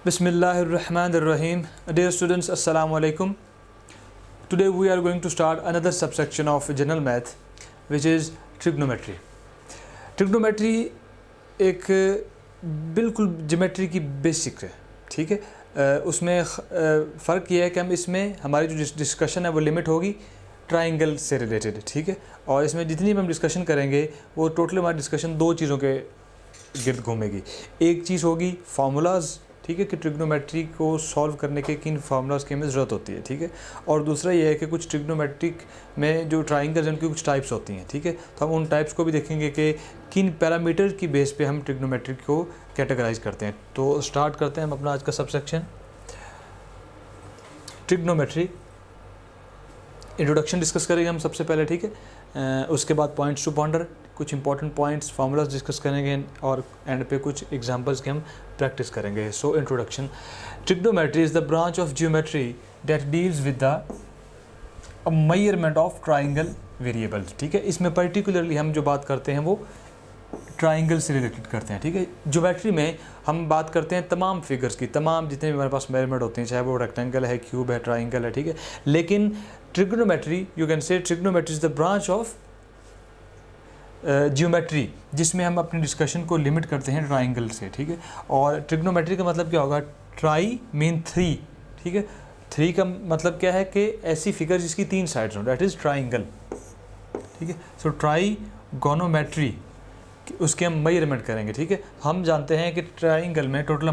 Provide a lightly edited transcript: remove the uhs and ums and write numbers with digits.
Bismillahirrahmanirrahim. Dear students, Assalamu alaikum. Today we are going to start another subsection of general math, which is trigonometry. Trigonometry एक बिल्कुल geometry की basic है, ठीक है। उसमें फ़र्क ये है कि हम इसमें हमारी जो डिस्कशन है वो लिमिट होगी ट्राइंगल से रिलेटेड, ठीक है। और इसमें जितनी भी हम डिस्कशन करेंगे वो टोटल हमारी डिस्कशन दो चीज़ों के गिर्द घूमेगी। एक चीज़ होगी फार्मूलाज, ठीक है, कि ट्रिग्नोमेट्री को सॉल्व करने के किन फार्मूलाज़ की हमें ज़रूरत होती है, ठीक है। और दूसरा ये है कि कुछ ट्रिग्नोमेट्रिक में जो ट्राइंगल्स हैं उनकी कुछ टाइप्स होती हैं, ठीक है। तो हम उन टाइप्स को भी देखेंगे कि किन पैरामीटर की बेस पे हम ट्रिग्नोमेट्री को कैटेगराइज करते हैं। तो स्टार्ट करते हैं हम अपना आज का सबसेक्शन ट्रिग्नोमेट्री। इंट्रोडक्शन डिस्कस करेंगे हम सबसे पहले, ठीक है। उसके बाद पॉइंट्स टू पॉन्डर, कुछ इंपॉर्टेंट पॉइंट्स फार्मूलाज डिस्कस करेंगे और एंड पे कुछ एग्जांपल्स की हम प्रैक्टिस करेंगे। So introduction. Trigonometry is the branch of geometry that deals with the measurement of triangle variables, ठीक है। इसमें पर्टिकुलरली हम जो बात करते हैं वो ट्राइंगल से रिलेटेड करते हैं, ठीक है। ज्योमेट्री में हम बात करते हैं तमाम फिगर्स की, तमाम जितने भी हमारे पास मेजरमेंट होते हैं, चाहे वो रेक्टेंगल है, क्यूब है, ट्राइंगल है, ठीक है। लेकिन trigonometry, you can say trigonometry is the branch of geometry जिसमें हम अपनी डिस्कशन को लिमिट करते हैं ट्राइंगल से, ठीक है। और ट्रिग्नोमेट्री का मतलब क्या होगा? ट्राई मीन थ्री, ठीक है। थ्री का मतलब क्या है कि ऐसी फिगर जिसकी तीन साइड्स हों, दैट इज़ ट्राइंगल, ठीक है। सो ट्राइगोनोमेट्री उसके हम मेजरमेंट करेंगे, ठीक है। हम जानते हैं कि ट्राइंगल में टोटल